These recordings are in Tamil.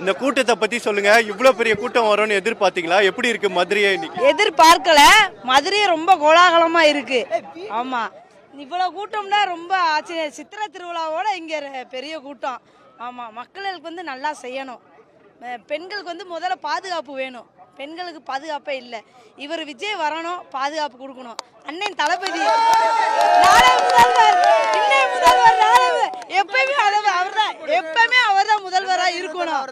இந்த கூட்டத்தை பத்தி சொல்லுங்க. இவ்வளவு பெரிய கூட்டம் வரும்னு எதிர்பார்த்தீங்களா? எப்படி இருக்கு மதுரையை இன்னைக்கு? எதிர்பார்க்கல. மதுரை ரொம்ப கோலாகலமா இருக்கு. ஆமா, இவ்வளவு கூட்டம்னா ரொம்ப ஆச்சரியம். சித்திரை திருவிழாவோட இங்க பெரிய கூட்டம். ஆமா, மக்களுக்கு வந்து நல்லா செய்யணும். பெண்களுக்கு வந்து முதல்ல பாதுகாப்பு வேணும். பெண்களுக்கு பாதுகாப்பே இல்லை. இவர் விஜய் வரணும், பாதுகாப்பு கொடுக்கணும். அண்ணன் தளபதி நாளை முதல்வர், இன்னை முதல்வர், எப்பயுமே அவர்தான், எப்பயுமே அவர்தான் முதல்வராக இருக்கணும்.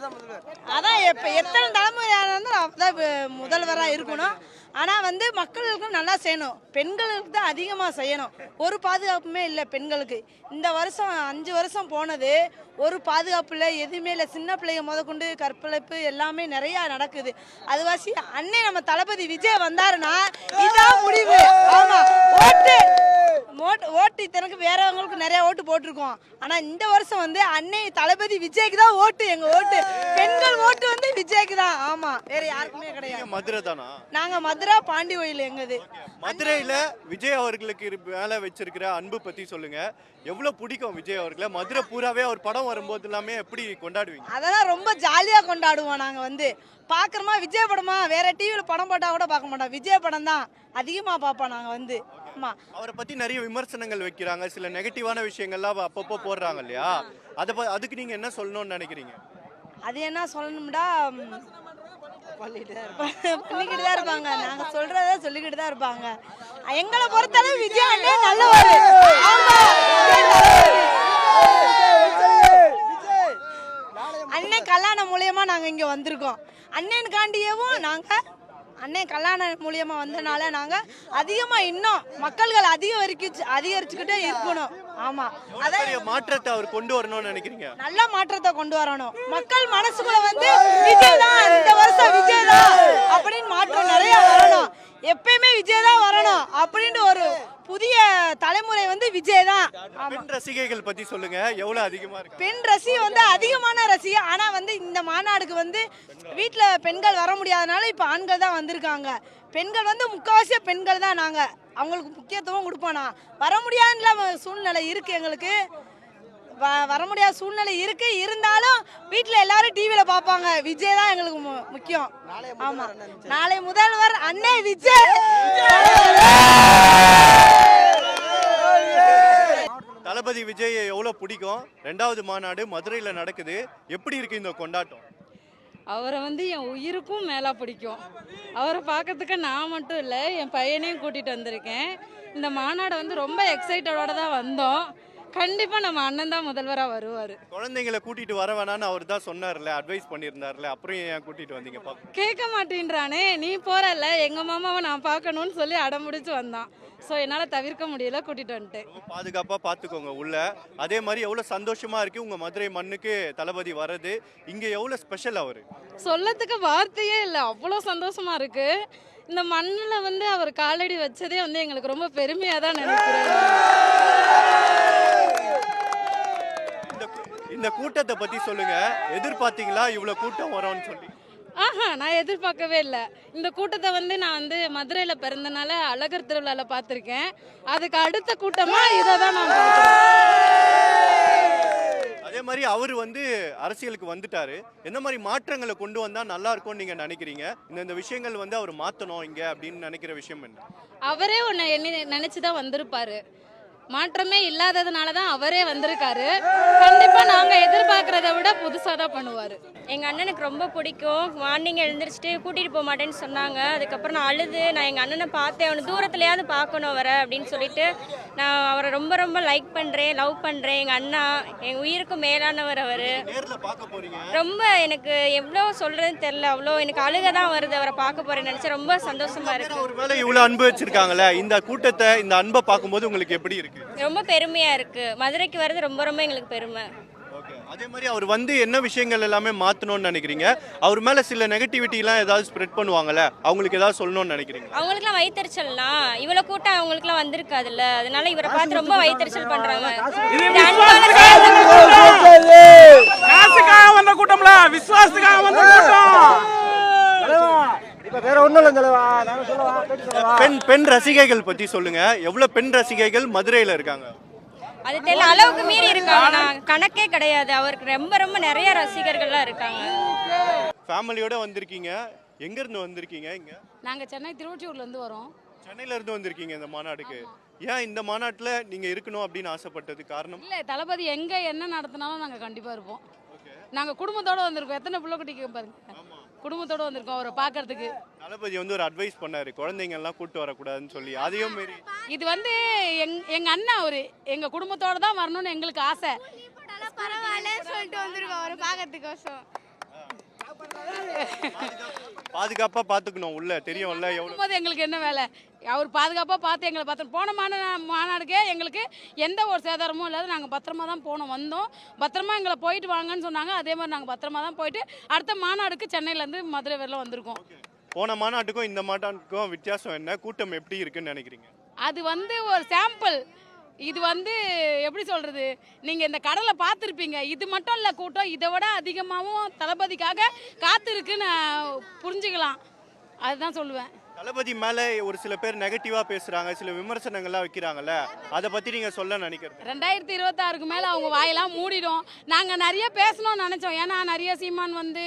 அதான் எத்தனை தலைமுறையாக இருந்தாலும் அவர்தான் முதல்வராக இருக்கணும். ஆனால் வந்து மக்களுக்கு நல்லா செய்யணும். பெண்களுக்கு தான் அதிகமாக செய்யணும். ஒரு பாதுகாப்புமே இல்லை பெண்களுக்கு. இந்த வருஷம் 5 வருஷம் போனது ஒரு பாதுகாப்பு இல்லை, எதுவுமே இல்லை. சின்ன பிள்ளைங்க முதற்கொண்டு கற்பழிப்பு எல்லாமே நிறையா நடக்குது. அதுவாசி அண்ணே நம்ம தளபதி விஜய் வந்தாருன்னா இதான் முடிவு. ஆமாம், ஓட்டு தனக்கு வேறவங்களுக்கு நிறைய ஓட்டு போட்டிருக்கோம். ஆனால் இந்த வருஷம் வந்து அன்னை தளபதி விஜய்க்கு தான் ஓட்டு. எங்க ஓட்டு, பெண்கள் ஓட்டு வந்து விஜய்க்கு தான். ஆமா, வேற யாருக்குமே கிடையாது. மதுரை தானா? நாங்க மதுரை பாண்டி கோயில் எங்கது. மதுரையில விஜய் அவர்களுக்கு மேல வச்சிருக்கிற அன்பு பத்தி சொல்லுங்க. எவ்வளவு பிடிக்கும் விஜய் அவர்களை? மதுரை பூராவே அவர் படம் வரும்போது எல்லாமே எப்படி கொண்டாடுவீங்க? அதெல்லாம் ரொம்ப ஜாலியா கொண்டாடுவோம். நாங்க வந்து பாக்குறோமா விஜய் படமா, வேற டிவியில படம் போட்டா கூட பார்க்க மாட்டோம். விஜய் படம் தான் அதிகமா பார்ப்போம் நாங்க வந்து. ஆமா, அவரை பத்தி நிறைய விமர்சனங்கள் வைக்கிறாங்க. சில நெகட்டிவான விஷயங்கள்லாம் அப்பப்போ போடுறாங்க இல்லையா? அதுக்கு நீங்க என்ன சொல்லணும்னு நினைக்கிறீங்க? அது என்ன சொல்லணும்டா, பண்ணிக்கிட்டு தான் இருப்பாங்க. நாங்க சொல்றத சொல்லிக்கிட்டு தான் இருப்பாங்க. எங்களை பொறுத்தளவு விஜய் அண்ணே நல்லவர். அண்ணன் கல்யாணம் மூலியமா நாங்க இங்க வந்திருக்கோம். அண்ணனுக்காண்டியவும் நாங்க அண்ணன் கல்யாணம் மூலியமா வந்தனால நாங்க அதிகமா இன்னும் மக்கள்கள் அதிகரிச்சுக்கிட்டே இருக்கணும். ஆமா, அதான் மாற்றத்தை அவர் கொண்டு வரணும்னு நினைக்கிறீங்க? நல்ல மாற்றத்தை கொண்டு வரணும். மக்கள் மனசுக்குள்ள வந்து விஜய் தான், இந்த வருஷம் விஜய் தான் அப்படின்னு மாற்றம் நிறைய வரணும். எப்பயுமே விஜய் தான் வரணும் அப்படின்னு ஒரு புதிய தலைமுறை வந்து விஜய் தான். பெண் ரசிகைகள் பத்தி சொல்லுங்க. எவ்வளவு அதிகமா இருக்கு பெண் ரசிகை வந்து அதிகமான ரசிகை. ஆனா வந்து இந்த மாநாடுக்கு வந்து வீட்டுல பெண்கள் வர முடியாதனால இப்ப ஆண்கள் தான் வந்திருக்காங்க. பெண்கள் வந்து முக்காவாசிய பெண்கள் தான். நாங்க அவங்களுக்கு முக்கியத்துவம் கொடுப்போம். வர முடியாத சூழ்நிலை இருக்கு எங்களுக்கு. வர முடியாத சூழ்நிலை இருக்கு. இருந்தாலும் வீட்டுல எல்லாரும் டிவியில பாப்பாங்க. விஜய் தான் எங்களுக்கு முக்கியம். ஆமா, நாளை முதல்வர் அண்ணே விஜய். தளபதி விஜய் எவ்வளவு பிடிக்கும்? 2வது மாநாடு மதுரையில நடக்குது. எப்படி இருக்கு இந்த கொண்டாட்டம்? அவரை வந்து என் உயிருக்கும் மேலே பிடிக்கும். அவரை பார்க்கறதுக்கு நான் மட்டும் இல்லை, என் பையனையும் கூட்டிகிட்டு வந்திருக்கேன். இந்த மாநாடை வந்து ரொம்ப எக்ஸைட்டடோட தான் வந்தோம். கண்டிப்பாக நம்ம அண்ணன் தான் முதல்வராக வருவார். குழந்தைங்களை கூட்டிட்டு வர வேணான்னு அவர் தான் சொன்னார்ல, அட்வைஸ் பண்ணியிருந்தார்ல, அப்புறம் ஏன் கூட்டிட்டு வந்தீங்க? கேட்க மாட்டேன்றானே. நீ போறல, எங்கள் மாமாவை நான் பார்க்கணும்னு சொல்லி அடம்பிடிச்சு வந்தான். ஸோ என்னால் தவிர்க்க முடியல, கூட்டிகிட்டு வந்துட்டேன். பாதுகாப்பாக பார்த்துக்கோங்க உள்ள. அதே மாதிரி எவ்வளோ சந்தோஷமாக இருக்குது உங்கள் மதுரை மண்ணுக்கு தளபதி வர்றது. இங்கே எவ்வளோ ஸ்பெஷல் அவர் சொல்லத்துக்கு வார்த்தையே இல்லை, அவ்வளோ சந்தோஷமாக இருக்குது. இந்த மண்ணில் வந்து அவர் காலடி வச்சதே வந்து எங்களுக்கு ரொம்ப பெருமையாக தான் நினைக்கிறேன். இந்த கூட்டத்தை பற்றி சொல்லுங்கள். எதிர்பார்த்தீங்களா இவ்வளோ கூட்டம் வரும்னு சொல்லி? நான் எதிர்பார்க்கவே இல்லை. இந்த கூட்டத்தை வந்து நான் வந்து மதுரையில் பிறந்தனால அழகர் திருவிழாவில் பார்த்துருக்கேன். அதுக்கு அடுத்த கூட்டமாக இதை தான் நான் பார்க்குறேன். அதே மாதிரி அவர் வந்து அரசியலுக்கு வந்துட்டாரு. எந்த மாதிரி மாற்றங்களை கொண்டு வந்தால் நல்லா இருக்கும்னு நீங்கள் நினைக்கிறீங்க? இந்த விஷயங்கள் வந்து அவர் மாற்றணும் இங்கே அப்படின்னு நினைக்கிற விஷயம் என்ன? அவரே ஒன்று நினச்சி தான் வந்திருப்பாரு. மாற்றமே இல்லாததுனால தான் அவரே வந்திருக்காரு. கண்டிப்பா நாங்க எதிர்பார்க்கறத விட புதுசா தான் பண்ணுவாரு. எங்க அண்ணனுக்கு ரொம்ப பிடிக்கும். மார்னிங் எழுந்திரிச்சிட்டு கூட்டிட்டு போக மாட்டேன்னு சொன்னாங்க. அதுக்கப்புறம் நான் அழுது, நான் எங்க அண்ணனை பார்த்தேன், அவனை தூரத்துலயாவது பார்க்கணும் வர அப்படின்னு சொல்லிட்டு நான் அவரை ரொம்ப ரொம்ப லைக் பண்றேன், லவ் பண்றேன். எங்க அண்ணா எங்க உயிருக்கு மேலானவர் அவரு. ரொம்ப எனக்கு எவ்வளோ சொல்றதுன்னு தெரியல, அவ்வளோ எனக்கு அழுக தான் வருது. அவரை பார்க்க போறேன்னு நினைச்சு ரொம்ப சந்தோஷமா இருக்கு. ஒருவேளை இவ்வளவு அன்பு வச்சிருக்காங்களே, இந்த கூட்டத்தை இந்த அன்பை பார்க்கும்போது உங்களுக்கு எப்படி இருக்கு? ரொம்ப பெருமையா இருக்கு. மதுரைக்கு வர்றது ரொம்ப ரொம்ப எங்களுக்கு பெருமை. அதே மாதிரி அவர் வந்து என்ன விஷயங்கள் எல்லாமே மாத்தணும்னு நினைக்கிறீங்க? அவர் மேல சில நெகட்டிவிட்டி எல்லாம் ஏதாவது ஸ்ப்ரெட் பண்ணுவாங்கல்ல, அவங்களுக்கு ஏதாவது சொல்லணும்னு நினைக்கிறீங்க? அவங்களுக்குலாம் வயிற்றுச்சல்லாம் இவ்வளவு கூட்டம் அவங்களுக்குலாம் வந்திருக்காதுல்ல, அதனால இவரை பார்த்து ரொம்ப வயிற்றுச்சல் பண்றாங்க. வந்த கூட்டம்ல விசுவாசத்துக்காக வந்த கூட்டம். பெண் ரசிகைகள் பத்தி சொல்லுங்க. எவ்வளவு பெண் ரசிகைகள் மதுரையில இருக்காங்க? அது தெரியல, அளவுக்கு மீறி இருக்காங்க. கணக்கே கிடையாது. அவருக்கு ரொம்ப ரொம்ப நிறைய ரசிகர்கள்லாம் இருக்காங்க. ஃபேமிலியோட வந்திருக்கீங்க. எங்க இருந்து வந்திருக்கீங்க? இங்க நாங்கள் சென்னை திருவொற்றியூர்லேருந்து வரோம். சென்னையில இருந்து வந்திருக்கீங்க இந்த மாநாடுக்கு. ஏன் இந்த மாநாட்டுல நீங்க இருக்கணும் அப்படின்னு ஆசைப்பட்டது காரணம்? இல்லை, தளபதி எங்கே என்ன நடத்தினாலும் நாங்கள் கண்டிப்பாக இருப்போம். நாங்கள் குடும்பத்தோடு வந்திருக்கோம். எத்தனை பிள்ளை குட்டிக்கு பாருங்க, குடும்பத்தோடு வந்திருக்கோம் அவரை பார்க்கறதுக்கு. தளபதி வந்து ஒரு அட்வைஸ் பண்ணாரு, குழந்தைங்க எல்லாம் கூட்டு வரக்கூடாதுன்னு சொல்லி. அதையும் மீறி இது வந்து எங்கள் அண்ணன் அவரு எங்கள் குடும்பத்தோடு தான் வரணும்னு எங்களுக்கு ஆசை. பரவாயில்ல சொல்லிட்டு வந்திருக்கோம் அவரை பார்க்கறதுக்கோசம். பாதுகாப்பா பாத்துக்கணும், உள்ள தெரியும்ல எவ்வளவு. போது எங்களுக்கு என்ன வேலை, அவர் பாதுகாப்பாக பார்த்து எங்களை பார்த்து போன மாநாடுக்கே எங்களுக்கு எந்த ஒரு சேதாரமும் இல்லாத நாங்கள் பத்திரமா தான் போனோம் வந்தோம். பத்திரமா எங்களை போயிட்டு வாங்கன்னு சொன்னாங்க. அதே மாதிரி நாங்கள் பத்திரமா தான் போயிட்டு அடுத்த மாநாடுக்கு சென்னையிலேருந்து மதுரை வரல வந்திருக்கோம். போன மாநாட்டுக்கும் இந்த மாநாட்டுக்கும் வித்தியாசம் என்ன? கூட்டம் எப்படி இருக்குன்னு நினைக்கிறீங்க? அது வந்து ஒரு சாம்பிள். இது வந்து எப்படி சொல்கிறது, நீங்கள் இந்த கடலை பார்த்துருப்பீங்க. இது மட்டும் இல்லை கூட்டம், இதை விட அதிகமாகவும் தளபதிக்காக காத்திருக்குன்னு புரிஞ்சுக்கலாம். அதுதான் சொல்லுவேன். தளபதி மேல ஒரு சில பேர் நெகட்டிவா பேசுறாங்க, சில விமர்சனங்கள்லாம் வைக்கிறாங்கல்ல, அதை பத்தி நீங்க சொல்ல நினைக்கிறது? 2026க்கு மேலே அவங்க வாயெல்லாம் மூடிடும். நாங்கள் நிறைய பேசணும்னு நினச்சோம். ஏன்னா நிறைய சீமான் வந்து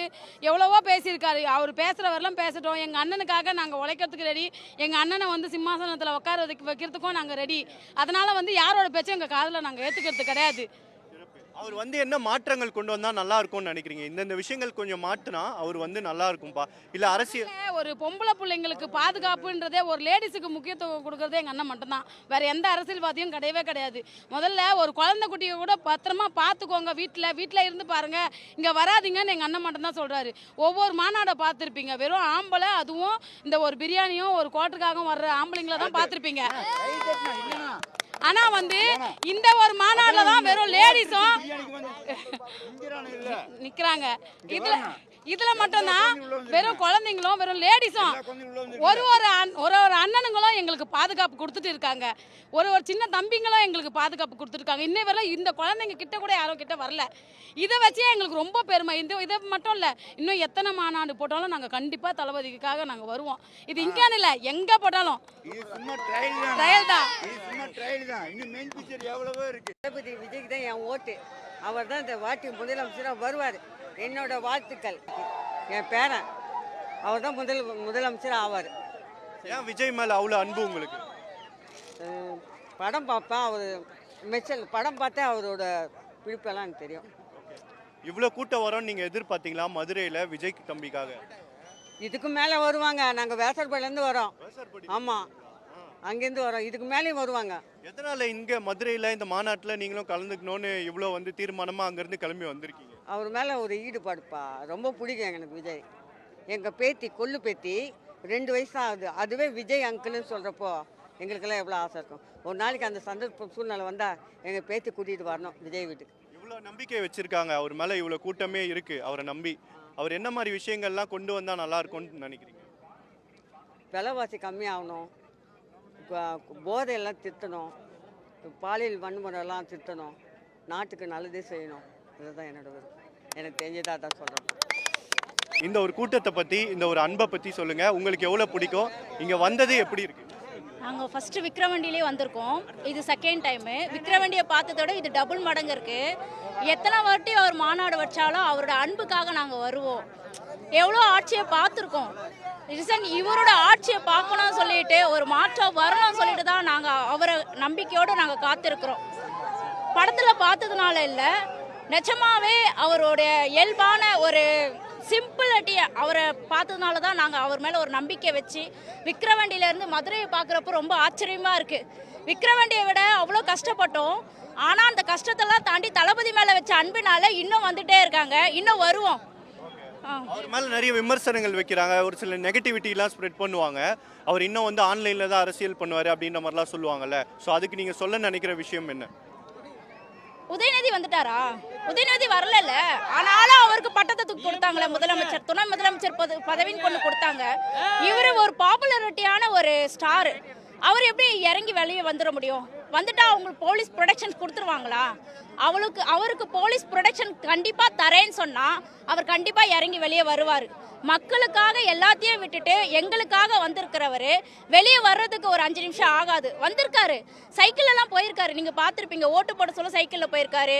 எவ்வளவோ பேசியிருக்காரு. அவர் பேசுகிறவரெல்லாம் பேசட்டும். எங்கள் அண்ணனுக்காக நாங்கள் உழைக்கிறதுக்கு ரெடி. எங்கள் அண்ணனை வந்து சிம்மாசனத்தில் உட்கார வைக்கிறதுக்கும் நாங்கள் ரெடி. அதனால் வந்து யாரோட பேச்சும் எங்கள் காதில் நாங்கள் ஏற்றுக்கிறது கிடையாது. அவர் வந்து என்ன மாற்றங்கள் கொண்டு வந்தா நல்லா இருக்கும்னு நினைக்கிறீங்க? இந்த விஷயங்கள் கொஞ்சம் மாற்றினா அவர் வந்து நல்லா இருக்கும்பா, இல்ல அரசியல்? ஒரு பொம்பளை பிள்ளைங்களுக்கு பாதுகாப்புன்றதே, ஒரு லேடிஸுக்கு முக்கியத்துவம் கொடுக்கறதே எங்கள் அண்ணன் மட்டும்தான். வேற எந்த அரசியல்வாதியும் கிடையவே கிடையாது. முதல்ல ஒரு குழந்தை குட்டியை கூட பத்திரமா பார்த்துக்கோங்க, வீட்டில் இருந்து பாருங்க, இங்கே வராதிங்கன்னு எங்கள் அண்ணன் மட்டும்தான் சொல்றாரு. ஒவ்வொரு மாநாடை பார்த்துருப்பீங்க, வெறும் ஆம்பளை, அதுவும் இந்த ஒரு பிரியாணியும் ஒரு கோட்டருக்காகவும் வர்ற ஆம்பளைங்களை தான் பார்த்துருப்பீங்க. ஆனா வந்து இந்த ஒரு மாநாடுல தான் வெறும் லேடிஸும் நிக்கிறாங்க. இதுல மட்டும்தான் வெறும் குழந்தைங்களும் வெறும் லேடிஸும் ஒரு அண்ணனுங்களும் எங்களுக்கு பாதுகாப்பு கொடுத்துட்டு இருக்காங்க. ஒரு சின்ன தம்பிங்களும் எங்களுக்கு பாதுகாப்பு கொடுத்துருக்காங்க. இன்னை வரல இந்த குழந்தைங்க கிட்ட கூட யாரும் கிட்ட வரல. இதை வச்சே எங்களுக்கு ரொம்ப பெருமை. இதை மட்டும் இல்லை, இன்னும் எத்தனை மாநாடு போட்டாலும் நாங்கள் கண்டிப்பாக தளபதிக்காக நாங்கள் வருவோம். இது இங்கேன்னு இல்லை, எங்கே போட்டாலும் ட்ரையல் தான். தளபதி விஜய்க்கு தான் என் ஓட்டு. அவர் தான் இந்த வாட்டி முதலமைச்சராக வருவார். என்னோட வாழ்த்துக்கள். என் பேரன் அவர் தான் முதலமைச்சராக ஆவார். ஏன் விஜய் மேல அவ்வளோ அன்பு உங்களுக்கு? படம் பார்ப்பேன், அவர் படம் பார்த்தே அவரோட பிடிப்பெல்லாம் எனக்கு தெரியும். இவ்வளோ கூட்டம் வரோன்னு நீங்க எதிர்பார்த்தீங்களா மதுரையில விஜய் தம்பிக்காக? இதுக்கு மேலே வருவாங்க. நாங்கள் வேசர்பாடிலேருந்து வரோம். ஆமாம், அங்கேருந்து வரோம். இதுக்கு மேலேயும் வருவாங்க. எதனால இங்க மதுரையில இந்த மாநாட்டுல நீங்களும் கலந்துக்கணும்னு இவ்வளோ வந்து தீர்மானமா அங்கிருந்து கிளம்பி வந்திருக்கீங்க? அவர் மேலே ஒரு ஈடுபாடுப்பா, ரொம்ப பிடிக்கும் எனக்கு விஜய். எங்கள் பேத்தி கொள்ளு பேத்தி 2 வயசு தான் ஆகுது. அதுவே விஜய் அங்கிள்னு சொல்கிறப்போ எங்களுக்கெல்லாம் எவ்வளோ ஆசை இருக்கும். ஒரு நாளைக்கு அந்த சந்தர்ப்ப சூழ்நிலை வந்தால் எங்கள் பேத்தி கூட்டிகிட்டு வரணும் விஜய் வீட்டுக்கு. இவ்வளோ நம்பிக்கை வச்சிருக்காங்க அவர் மேலே, இவ்வளோ கூட்டமே இருக்கு அவரை நம்பி. அவர் என்ன மாதிரி விஷயங்கள்லாம் கொண்டு வந்தால் நல்லா இருக்கும்னு நினைக்கிறீங்க? விலைவாசி கம்மியாகணும், போதையெல்லாம் திருத்தணும், பாலியல் வன்முறையெல்லாம் திருத்தணும், நாட்டுக்கு நல்லதே செய்யணும். இதுதான் என்னோட விருப்பம். எனக்கு தெரிஞ்சதாக தான் சொல்கிறேன். இந்த ஒரு கூட்டத்தை பற்றி, இந்த ஒரு அன்பை பற்றி சொல்லுங்க. உங்களுக்கு எவ்வளோ பிடிக்கும்? இங்கே வந்தது எப்படி இருக்கு? நாங்கள் ஃபஸ்ட்டு விக்ரவண்டியிலே வந்திருக்கோம். இது செகண்ட் டைமு. விக்ரவண்டியை பார்த்ததோட இது டபுள் மடங்கு இருக்குது. எத்தனை வாட்டி அவர் மாநாடு வச்சாலும் அவரோட அன்புக்காக நாங்கள் வருவோம். எவ்வளோ ஆட்சியை பார்த்துருக்கோம். ரிசன் இவரோட ஆட்சியை பார்க்கணும்னு சொல்லிட்டு, ஒரு மாற்றம் வரணும்னு சொல்லிட்டு தான் நாங்கள் அவரை நம்பிக்கையோடு நாங்கள் காத்திருக்கிறோம். படத்தில் பார்த்ததுனால இல்லை, நிஜமாவே அவருடைய இயல்பான ஒரு சிம்பிளிட்டியை அவரை பார்த்ததுனால தான் நாங்கள் அவர் மேலே ஒரு நம்பிக்கை வச்சு விக்ரவண்டியிலேருந்து மதுரையை பார்க்குறப்போ ரொம்ப ஆச்சரியமாக இருக்குது. விக்ரவண்டியை விட அவ்வளோ கஷ்டப்பட்டோம். ஆனால் அந்த கஷ்டத்தெல்லாம் தாண்டி தளபதி மேலே வச்ச அன்பினால இன்னும் வந்துட்டே இருக்காங்க, இன்னும் வருவோம். அவர் மேலே நிறைய விமர்சனங்கள் வைக்கிறாங்க, ஒரு சில நெகட்டிவிட்டிலாம் ஸ்ப்ரெட் பண்ணுவாங்க. அவர் இன்னும் வந்து ஆன்லைனில் தான் அரசியல் பண்ணுவார் அப்படின்ற மாதிரிலாம் சொல்லுவாங்கல்ல. ஸோ அதுக்கு நீங்கள் சொல்ல நினைக்கிற விஷயம் என்ன? உதயநிதி வந்துட்டாரா? உதயநிதி வரல, ஆனாலும் அவருக்கு பட்டத்தை தூக்கி கொடுத்தாங்களே முதலமைச்சர், துணை முதலமைச்சர் பதவின்னு கொண்டு கொடுத்தாங்க. இவர் ஒரு பாப்புலரிட்டியான ஒரு ஸ்டார். அவர் எப்படி இறங்கி வெளியே வந்துட முடியும்? வந்துட்டா அவங்களுக்கு போலீஸ் ப்ரொடெக்ஷன் கொடுத்துருவாங்களா? அவருக்கு போலீஸ் ப்ரொடெக்ஷன் கண்டிப்பாக தரேன்னு சொன்னால் அவர் கண்டிப்பாக இறங்கி வெளியே வருவார். மக்களுக்காக எல்லாத்தையும் விட்டுட்டு எங்களுக்காக வந்திருக்கிறவர் வெளியே வர்றதுக்கு ஒரு 5 நிமிஷம் ஆகாது. வந்திருக்காரு, சைக்கிளெல்லாம் போயிருக்காரு. நீங்கள் பார்த்துருப்பீங்க, ஓட்டு போட சொல்ல சைக்கிளில் போயிருக்காரு.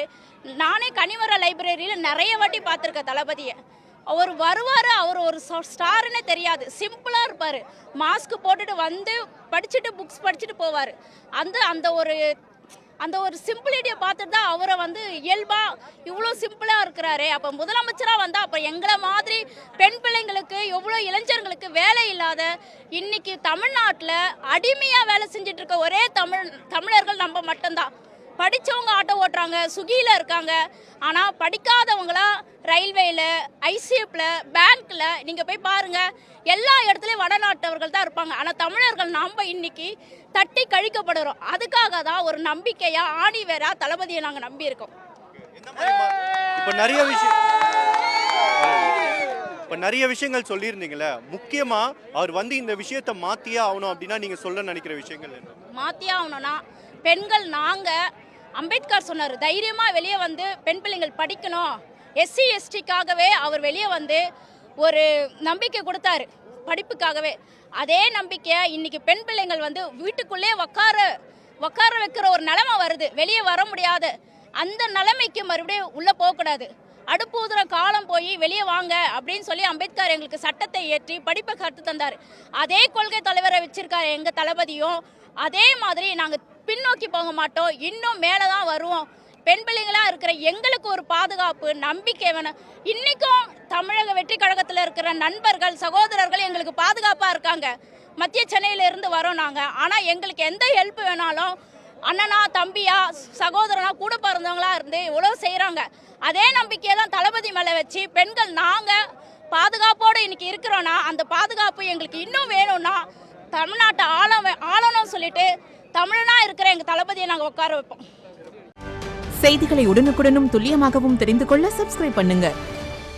நானே கனிமர லைப்ரரியில் நிறைய வாட்டி பார்த்துருக்கேன் தளபதியை. அவர் வருவார், அவர் ஒரு ஸ்டாருன்னே தெரியாது, சிம்பிளாக இருப்பார். மாஸ்க் போட்டுட்டு வந்து படிச்சுட்டு புக்ஸ் படிச்சுட்டு போவார். அந்த ஒரு சிம்பிளிட்டியை பார்த்துட்டு தான் அவரை வந்து இயல்பாக இவ்வளோ சிம்பிளாக இருக்கிறாரு. அப்போ முதலமைச்சராக வந்தால் அப்போ எங்களை மாதிரி பெண் பிள்ளைங்களுக்கு எவ்வளோ இளைஞர்களுக்கு வேலை இல்லாத இன்னைக்கு தமிழ்நாட்டில் அடிமையாக வேலை செஞ்சுட்டு இருக்க ஒரே தமிழர்கள் நம்ம மட்டும்தான். படித்தவங்க ஆட்டோ ஓட்டுறாங்க, சுகியில் இருக்காங்க. ஆனால் படிக்காதவங்களாம் ரயில்வேயில், ஐசிஎஃப்பில், பேங்க்கில் நீங்கள் போய் பாருங்கள், எல்லா இடத்துலையும் வடநாட்டவர்கள் தான் இருப்பாங்க. ஆனால் தமிழர்கள் நாம் இன்னைக்கு தட்டி கழிக்கப்படுறோம். அதுக்காக தான் ஒரு நம்பிக்கையாக ஆணி வேறா தளபதியை நாங்கள் நம்பி இருக்கோம். இப்போ நிறைய விஷயங்கள் சொல்லியிருந்தீங்களே, முக்கியமாக அவர் வந்து இந்த விஷயத்தை மாற்றியே ஆகணும் அப்படின்னா நீங்கள் சொல்ல நினைக்கிற விஷயங்கள் என்ன? மாற்றியே ஆகணும்னா பெண்கள் நாங்கள் அம்பேத்கர் சொன்னார், தைரியமாக வெளியே வந்து பெண் பிள்ளைங்கள் படிக்கணும். எஸ்சி எஸ்டிக்காகவே அவர் வெளியே வந்து ஒரு நம்பிக்கை கொடுத்தாரு படிப்புக்காகவே. அதே நம்பிக்கையை இன்னைக்கு பெண் பிள்ளைங்கள் வந்து வீட்டுக்குள்ளே உட்கார வைக்கிற ஒரு நிலைமை வருது, வெளியே வர முடியாது. அந்த நிலைமைக்கு மறுபடியும் உள்ளே போகக்கூடாது. அடுப்பு ஊதுற காலம் போய் வெளியே வாங்க அப்படின்னு சொல்லி அம்பேத்கர் எங்களுக்கு சட்டத்தை ஏற்றி படிப்பை கற்று தந்தார். அதே கொள்கை தலைவரை வச்சிருக்காரு எங்கள் தளபதியும். அதே மாதிரி நாங்கள் பின்னோக்கி போக மாட்டோம், இன்னும் மேலே தான் வருவோம். பெண் பிள்ளைங்களாக இருக்கிற எங்களுக்கு ஒரு பாதுகாப்பு, நம்பிக்கை வேணும். இன்றைக்கும் தமிழக வெற்றி கழகத்தில் இருக்கிற நண்பர்கள், சகோதரர்கள் எங்களுக்கு பாதுகாப்பாக இருக்காங்க. மத்திய சென்னையிலேருந்து வரோம் நாங்கள். ஆனால் எங்களுக்கு எந்த ஹெல்ப் வேணாலும் அண்ணனா, தம்பியா, சகோதரனா, கூட பிறந்தவங்களா இருந்து இவ்வளோ செய்கிறாங்க. அதே நம்பிக்கையை தான் தளபதி மேலே வச்சு பெண்கள் நாங்கள் பாதுகாப்போடு இன்னைக்கு இருக்கிறோன்னா, அந்த பாதுகாப்பு எங்களுக்கு இன்னும் வேணும்னா தமிழ்நாட்டை ஆளணும்னு சொல்லிட்டு தமிழனா இருக்கிற எங்கள் தளபதியை நாங்கள் உட்கார வைப்போம். செய்திகளை உடனுக்குடனும் துல்லியமாகவும் தெரிந்து கொள்ள சப்ஸ்கிரைப் பண்ணுங்க.